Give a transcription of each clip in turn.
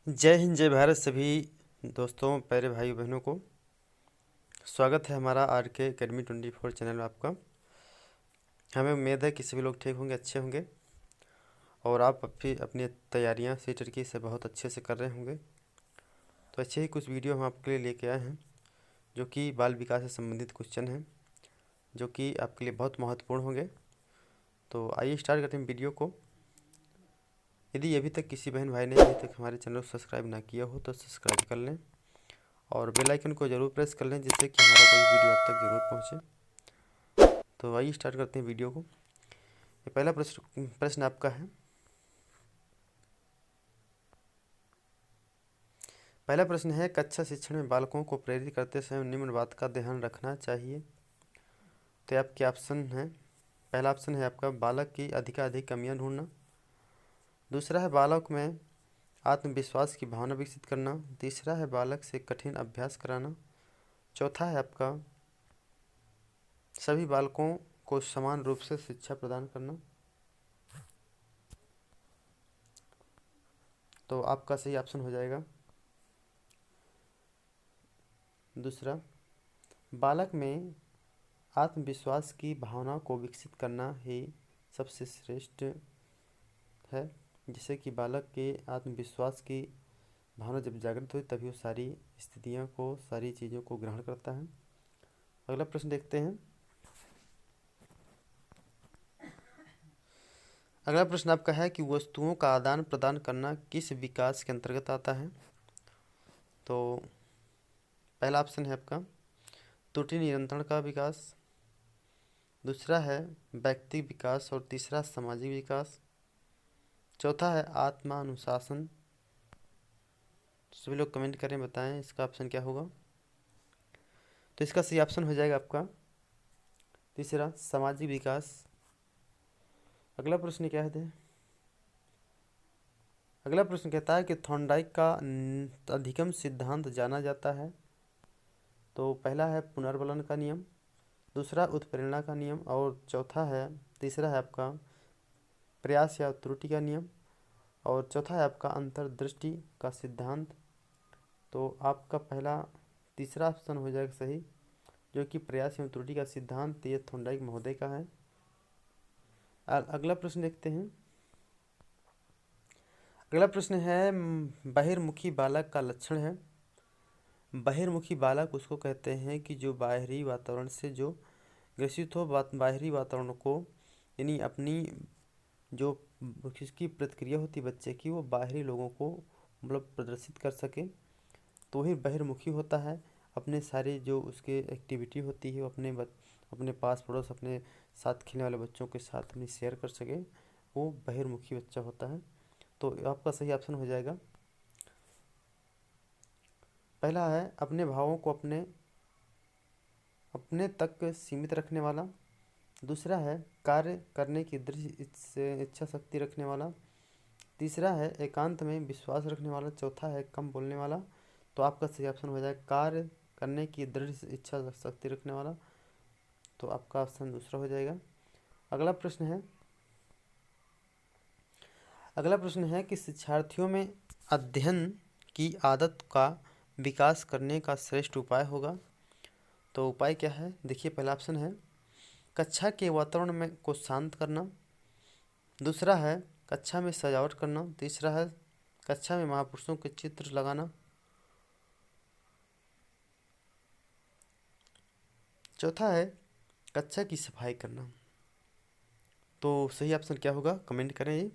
जय हिंद जय भारत सभी दोस्तों प्यारे भाई बहनों को स्वागत है हमारा आर के अकेडमी 24 चैनल में आपका। हमें उम्मीद है कि सभी लोग ठीक होंगे, अच्छे होंगे और आप अपनी अपनी तैयारियां सी तरीके से बहुत अच्छे से कर रहे होंगे। तो अच्छे ही कुछ वीडियो हम आपके लिए लेके आए हैं जो कि बाल विकास से संबंधित क्वेश्चन हैं जो कि आपके लिए बहुत महत्वपूर्ण होंगे। तो आइए स्टार्ट करते हैं वीडियो को। यदि अभी तक किसी बहन भाई ने अभी तक हमारे चैनल को सब्सक्राइब ना किया हो तो सब्सक्राइब कर लें और बेल आइकन को ज़रूर प्रेस कर लें जिससे कि हमारा कोई वीडियो आप तक ज़रूर पहुंचे। तो आइए स्टार्ट करते हैं वीडियो को। ये पहला प्रश्न प्रश्न आपका है। पहला प्रश्न है, कक्षा शिक्षण में बालकों को प्रेरित करते समय निम्न बात का ध्यान रखना चाहिए। तो आपके ऑप्शन है, पहला ऑप्शन है आपका बालक की अधिकाधिक कमियां ढूंढना। दूसरा है बालक में आत्मविश्वास की भावना विकसित करना। तीसरा है बालक से कठिन अभ्यास कराना। चौथा है आपका सभी बालकों को समान रूप से शिक्षा प्रदान करना। तो आपका सही ऑप्शन हो जाएगा दूसरा, बालक में आत्मविश्वास की भावना को विकसित करना ही सबसे श्रेष्ठ है, जिससे कि बालक के आत्मविश्वास की भावना जब जागृत हो तभी वो सारी स्थितियों को, सारी चीज़ों को ग्रहण करता है। अगला प्रश्न देखते हैं। अगला प्रश्न आपका है कि वस्तुओं का आदान प्रदान करना किस विकास के अंतर्गत आता है। तो पहला ऑप्शन है आपका त्रुटि नियंत्रण का विकास। दूसरा है व्यक्तिगत विकास और तीसरा सामाजिक विकास। चौथा है आत्मानुशासन। सभी लोग कमेंट करें, बताएं इसका ऑप्शन क्या होगा। तो इसका सही ऑप्शन हो जाएगा आपका तीसरा सामाजिक विकास। अगला प्रश्न क्या है, अगला प्रश्न कहता है कि थॉर्नडाइक का अधिगम सिद्धांत जाना जाता है। तो पहला है पुनर्वलन का नियम, दूसरा उत्प्रेरणा का नियम और चौथा है, तीसरा है आपका प्रयास या त्रुटि का नियम और चौथा है आपका अंतर्दृष्टि का सिद्धांत। तो आपका पहला तीसरा ऑप्शन हो जाएगा सही, जो कि प्रयास एवं त्रुटि का सिद्धांत ये थॉर्नडाइक महोदय का है। अगला प्रश्न देखते हैं। अगला प्रश्न है बहिर्मुखी बालक का लक्षण है। बहिर्मुखी बालक उसको कहते हैं कि जो बाहरी वातावरण से जो ग्रसित हो, बाहरी वातावरण को यानी अपनी जो किसकी प्रतिक्रिया होती है बच्चे की वो बाहरी लोगों को मतलब प्रदर्शित कर सके तो ही बहिर्मुखी होता है। अपने सारे जो उसके एक्टिविटी होती है वो अपने पास पड़ोस अपने साथ खेलने वाले बच्चों के साथ अपनी शेयर कर सके, वो बहिर्मुखी बच्चा होता है। तो आपका सही ऑप्शन हो जाएगा पहला है अपने भावों को अपने तक सीमित रखने वाला। दूसरा है कार्य करने की दृढ़ इच्छा शक्ति रखने वाला। तीसरा है एकांत में विश्वास रखने वाला। चौथा है कम बोलने वाला। तो आपका सही ऑप्शन हो जाएगा कार्य करने की दृढ़ इच्छा शक्ति रखने वाला। तो आपका ऑप्शन दूसरा हो जाएगा। अगला प्रश्न है, अगला प्रश्न है कि शिक्षार्थियों में अध्ययन की आदत का विकास करने का श्रेष्ठ उपाय होगा। तो उपाय क्या है, देखिए पहला ऑप्शन है कक्षा के वातावरण में को शांत करना। दूसरा है कक्षा में सजावट करना। तीसरा है कक्षा में महापुरुषों के चित्र लगाना। चौथा है कक्षा की सफाई करना। तो सही ऑप्शन क्या होगा कमेंट करें ये।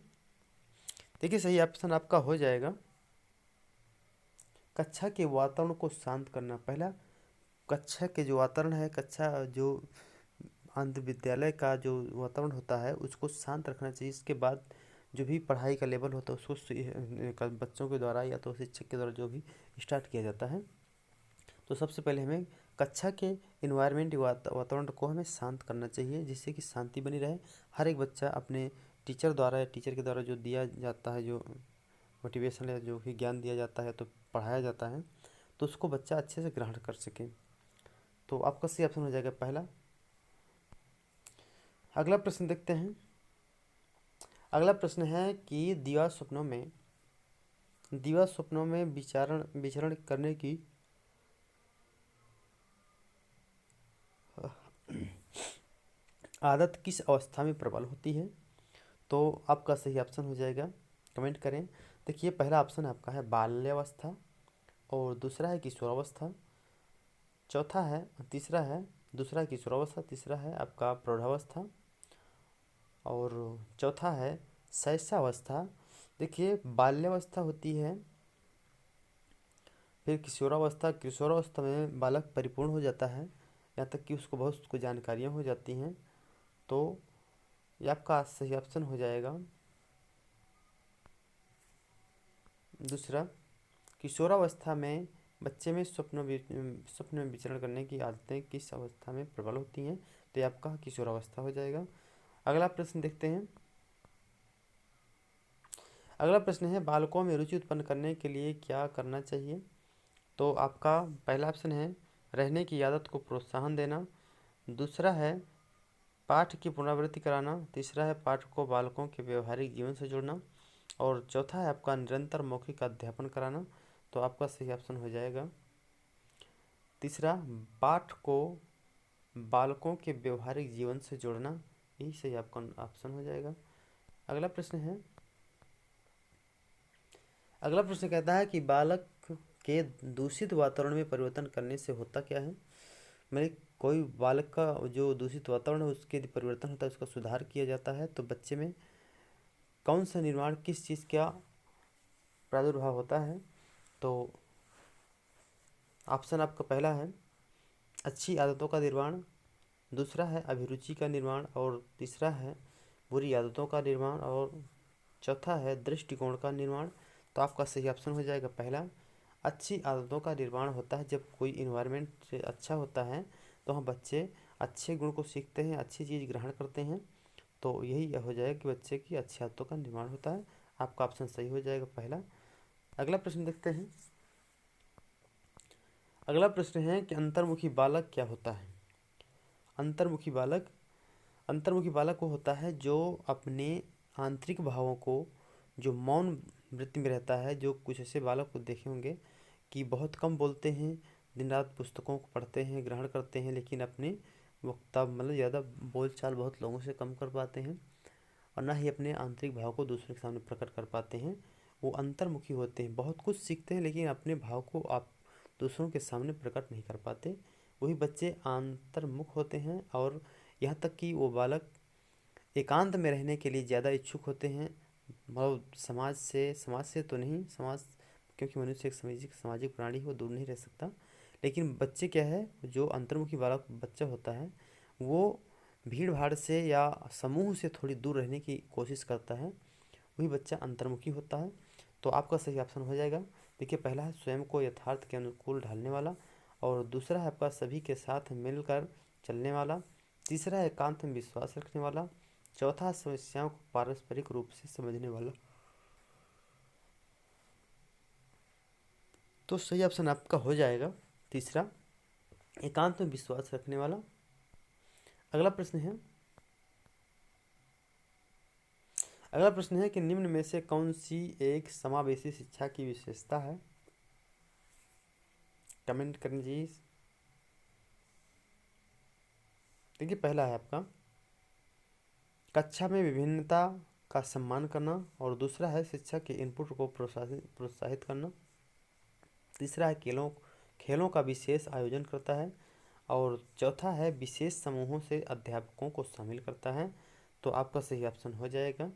देखिए सही ऑप्शन आपका हो जाएगा कक्षा के वातावरण को शांत करना। पहला कक्षा के जो वातावरण है, कक्षा जो अंत विद्यालय का जो वातावरण होता है उसको शांत रखना चाहिए। इसके बाद जो भी पढ़ाई का लेवल होता है उसको बच्चों के द्वारा या तो शिक्षक के द्वारा जो भी स्टार्ट किया जाता है, तो सबसे पहले हमें कक्षा के इन्वायरमेंट वातावरण को हमें शांत करना चाहिए जिससे कि शांति बनी रहे। हर एक बच्चा अपने टीचर द्वारा या टीचर के द्वारा जो दिया जाता है, जो मोटिवेशन या जो भी ज्ञान दिया जाता है तो पढ़ाया जाता है तो उसको बच्चा अच्छे से ग्रहण कर सके। तो आपका सही ऑप्शन हो जाएगा पहला। अगला प्रश्न देखते हैं। अगला प्रश्न है कि दिवा स्वप्नों में दिवा स्वप्नों में विचरण करने की आदत किस अवस्था में प्रबल होती है? तो आपका सही ऑप्शन हो जाएगा, कमेंट करें। देखिए, पहला ऑप्शन आपका है बाल्यावस्था, और दूसरा है किशोरावस्था, चौथा है तीसरा है दूसरा है किशोरावस्था, तीसरा है आपका प्रौढ़ावस्था, और चौथा है शैशवावस्था। देखिए, बाल्यावस्था होती है, फिर किशोरावस्था। किशोरावस्था में बालक परिपूर्ण हो जाता है, यहाँ तक कि उसको बहुत कुछ जानकारियाँ हो जाती हैं। तो ये आपका सही ऑप्शन हो जाएगा दूसरा। किशोरावस्था में बच्चे में स्वप्न में विचरण करने की आदतें किस अवस्था में प्रबल होती हैं? तो ये आपका किशोरावस्था हो जाएगा। अगला प्रश्न देखते हैं। अगला प्रश्न है, बालकों में रुचि उत्पन्न करने के लिए क्या करना चाहिए? तो आपका पहला ऑप्शन है रहने की आदत को प्रोत्साहन देना, दूसरा है पाठ की पुनरावृत्ति कराना, तीसरा है पाठ को बालकों के व्यवहारिक जीवन से जोड़ना, और चौथा है आपका निरंतर मौखिक अध्यापन कराना। तो आपका सही ऑप्शन हो जाएगा तीसरा, पाठ को बालकों के व्यवहारिक जीवन से जोड़ना, यही सही आपका ऑप्शन हो जाएगा। अगला प्रश्न है, अगला प्रश्न कहता है कि बालक के दूषित वातावरण में परिवर्तन करने से होता क्या है? मेरे कोई बालक का जो दूषित वातावरण है उसके यदि परिवर्तन होता है, उसका सुधार किया जाता है, तो बच्चे में कौन सा निर्माण, किस चीज़ का प्रादुर्भाव होता है? तो ऑप्शन आपका पहला है अच्छी आदतों का निर्माण, दूसरा है अभिरुचि का निर्माण, और तीसरा है बुरी आदतों का निर्माण, और चौथा है दृष्टिकोण का निर्माण। तो आपका सही ऑप्शन हो जाएगा पहला, अच्छी आदतों का निर्माण होता है। जब कोई इन्वायरमेंट अच्छा होता है तो हम बच्चे अच्छे गुण को सीखते हैं, अच्छी चीज़ ग्रहण करते हैं। तो यही हो जाएगा कि बच्चे की अच्छी आदतों का निर्माण होता है। आपका ऑप्शन सही हो जाएगा पहला। अगला प्रश्न देखते हैं। अगला प्रश्न है कि अंतर्मुखी बालक क्या होता है? अंतर्मुखी बालक वो होता है जो अपने आंतरिक भावों को, जो मौन वृत्ति में रहता है। जो कुछ ऐसे बालक को देखे होंगे कि बहुत कम बोलते हैं, दिन रात पुस्तकों को पढ़ते हैं, ग्रहण करते हैं, लेकिन अपने वक्ता मतलब ज़्यादा बोलचाल बहुत लोगों से कम कर पाते हैं, और ना ही अपने आंतरिक भाव को दूसरे के सामने प्रकट कर पाते हैं। वो अंतर्मुखी होते हैं, बहुत कुछ सीखते हैं, लेकिन अपने भाव को आप दूसरों के सामने प्रकट नहीं कर पाते। वही बच्चे अंतर्मुख होते हैं, और यहाँ तक कि वो बालक एकांत में रहने के लिए ज़्यादा इच्छुक होते हैं। मतलब समाज से तो नहीं, समाज, क्योंकि मनुष्य एक सामाजिक प्राणी है, वो दूर नहीं रह सकता। लेकिन बच्चे क्या है, जो अंतर्मुखी बालक बच्चा होता है, वो भीड़ भाड़ से या समूह से थोड़ी दूर रहने की कोशिश करता है, वही बच्चा अंतर्मुखी होता है। तो आपका सही ऑप्शन हो जाएगा। देखिए, पहला है स्वयं को यथार्थ के अनुकूल ढालने वाला, और दूसरा है आपका सभी के साथ मिलकर चलने वाला, तीसरा है एकांत में विश्वास रखने वाला, चौथा समस्याओं को पारस्परिक रूप से समझने वाला। तो सही ऑप्शन आपका हो जाएगा तीसरा, एकांत में विश्वास रखने वाला। अगला प्रश्न है, अगला प्रश्न है कि निम्न में से कौन सी एक समावेशी शिक्षा की विशेषता है? कमेंट करें जी। देखिए, पहला है आपका कक्षा में विभिन्नता का सम्मान करना, और दूसरा है शिक्षा के इनपुट को प्रोत्साहित करना, तीसरा है खेलों खेलों का विशेष आयोजन करता है, और चौथा है विशेष समूहों से अध्यापकों को शामिल करता है। तो आपका सही ऑप्शन हो जाएगा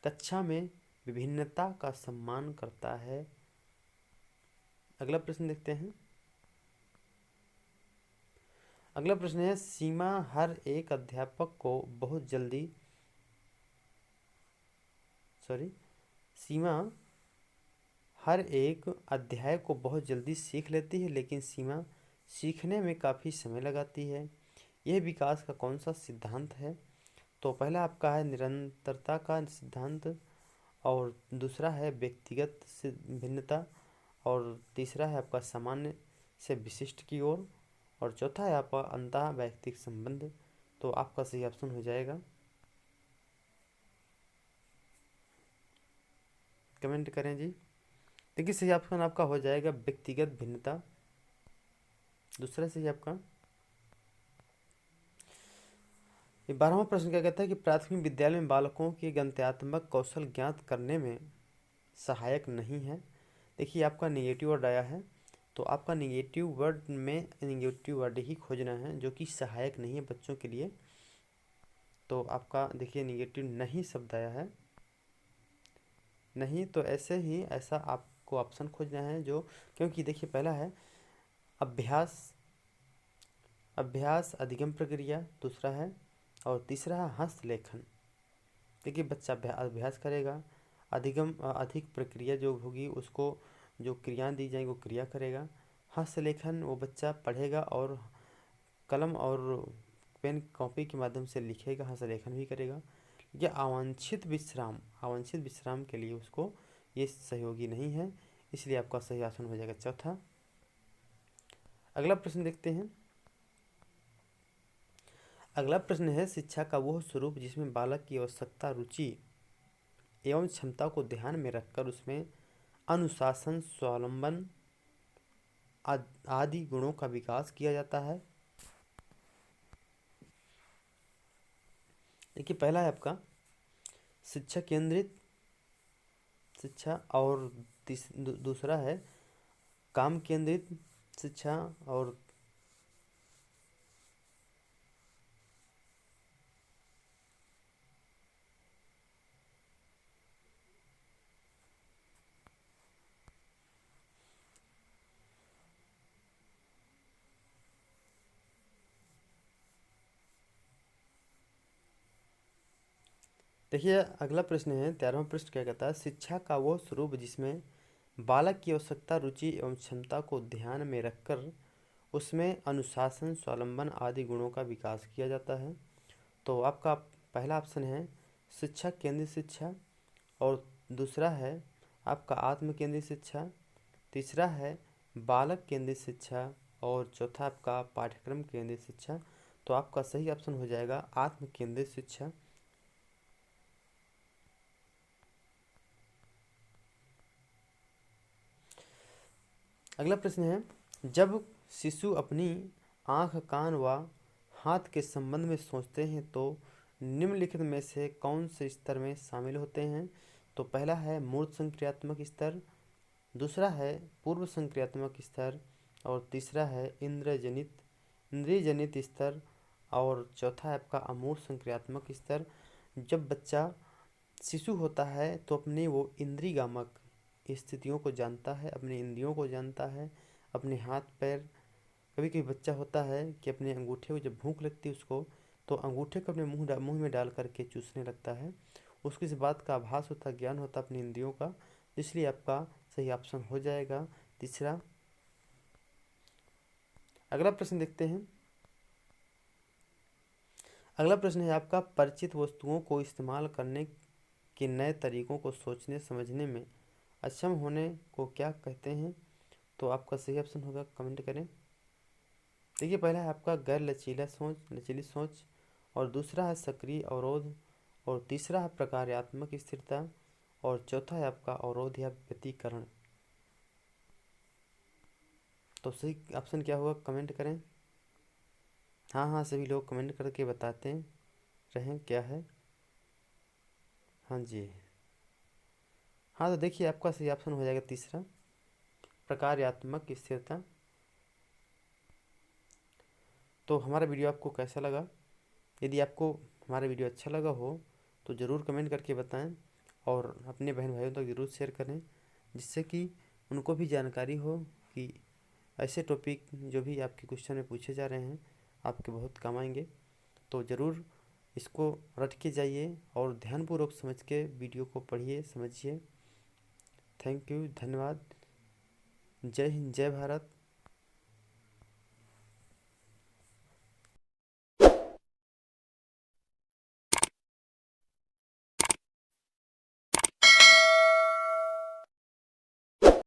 कक्षा में विभिन्नता का सम्मान करता है। अगला प्रश्न देखते हैं। अगला प्रश्न है, सीमा हर एक अध्यापक को बहुत जल्दी सीमा हर एक अध्याय को बहुत जल्दी सीख लेती है, लेकिन सीमा सीखने में काफ़ी समय लगाती है। यह विकास का कौन सा सिद्धांत है? तो पहला आपका है निरंतरता का सिद्धांत, और दूसरा है व्यक्तिगत भिन्नता, और तीसरा है आपका सामान्य से विशिष्ट की ओर, और चौथा है आपका अंतः वैयक्तिक संबंध। तो आपका सही ऑप्शन हो जाएगा कमेंट करें जी। देखिए सही ऑप्शन आपका हो जाएगा व्यक्तिगत भिन्नता। दूसरा सही आपका। ये 12वां प्रश्न क्या कहता है कि प्राथमिक विद्यालय में बालकों के गणितात्मक कौशल ज्ञात करने में सहायक नहीं है। देखिए आपका निगेटिव वर्ड आया है, तो आपका निगेटिव वर्ड में निगेटिव वर्ड ही खोजना है जो कि सहायक नहीं है बच्चों के लिए। तो आपका देखिए निगेटिव नहीं शब्द आया है, नहीं, तो ऐसे ही ऐसा आपको ऑप्शन खोजना है जो, क्योंकि देखिए पहला है अभ्यास, अभ्यास अधिगम प्रक्रिया दूसरा है, और तीसरा है हस्तलेखन। देखिए बच्चा अभ्यास करेगा, अधिक प्रक्रिया जो होगी उसको जो क्रियाएं दी जाएंगी वो क्रिया करेगा। हस्तलेखन वो बच्चा पढ़ेगा और कलम और पेन कॉपी के माध्यम से लिखेगा, हस्तलेखन भी करेगा। या अवांछित विश्राम, अवांछित विश्राम के लिए उसको ये सहयोगी नहीं है, इसलिए आपका सही ऑप्शन हो जाएगा चौथा। अगला प्रश्न देखते हैं। अगला प्रश्न है शिक्षा का वह स्वरूप जिसमें बालक की आवश्यकता, रुचि एवं क्षमता को ध्यान में रखकर उसमें अनुशासन, स्वावलंबन आदि गुणों का विकास किया जाता है। देखिए पहला है आपका शिक्षा केंद्रित शिक्षा, और दूसरा है काम केंद्रित शिक्षा, और देखिए अगला प्रश्न है 13वां प्रश्न क्या कहता है शिक्षा का वो स्वरूप जिसमें बालक की आवश्यकता, रुचि एवं क्षमता को ध्यान में रखकर उसमें अनुशासन, स्वावलंबन आदि गुणों का विकास किया जाता है। तो आपका पहला ऑप्शन है शिक्षा केंद्रित शिक्षा, और दूसरा है आपका आत्म केंद्रित शिक्षा, तीसरा है बालक केंद्रित शिक्षा, और चौथा आपका पाठ्यक्रम केंद्रित शिक्षा। तो आपका सही ऑप्शन हो जाएगा आत्म केंद्रित शिक्षा। अगला प्रश्न है जब शिशु अपनी आँख, कान व हाथ के संबंध में सोचते हैं तो निम्नलिखित में से कौन से स्तर में शामिल होते हैं। तो पहला है मूर्त संक्रियात्मक स्तर, दूसरा है पूर्व संक्रियात्मक स्तर, और तीसरा है इंद्रिय जनित स्तर, और चौथा है आपका अमूर्त संक्रियात्मक स्तर। जब बच्चा शिशु होता है तो अपने वो इंद्रियगामक स्थितियों को जानता है, अपने इंद्रियों को जानता है, अपने हाथ पैर, कभी कभी बच्चा होता है कि अपने अंगूठे को जब भूख लगती है उसको, तो अंगूठे को अपने मुंह में डाल करके चूसने लगता है, उसको इस बात का आभास होता, ज्ञान होता अपनी इंद्रियों का, इसलिए आपका सही ऑप्शन हो जाएगा तीसरा। अगला प्रश्न देखते हैं। अगला प्रश्न है आपका परिचित वस्तुओं को इस्तेमाल करने के नए तरीकों को सोचने समझने में अक्षम होने को क्या कहते हैं। तो आपका सही ऑप्शन होगा, कमेंट करें। देखिए पहला है आपका गैर लचीली सोच, और दूसरा है सक्रिय अवरोध, और तीसरा है प्रकार्यात्मक स्थिरता, और चौथा है आपका अवरोध या व्यतिकरण। तो सही ऑप्शन क्या होगा, कमेंट करें। हाँ हाँ सभी लोग कमेंट करके बताते रहें क्या है। हाँ जी, हाँ तो देखिए आपका सही ऑप्शन हो जाएगा तीसरा, प्रकार्यात्मक स्थिरता। तो हमारा वीडियो आपको कैसा लगा? यदि आपको हमारा वीडियो अच्छा लगा हो तो ज़रूर कमेंट करके बताएं, और अपने बहन भाइयों तक ज़रूर शेयर करें, जिससे कि उनको भी जानकारी हो कि ऐसे टॉपिक जो भी आपके क्वेश्चन में पूछे जा रहे हैं आपके बहुत काम आएंगे। तो ज़रूर इसको रट के जाइए और ध्यानपूर्वक समझ के वीडियो को पढ़िए, समझिए। थैंक यू, धन्यवाद। जय हिंद, जय भारत।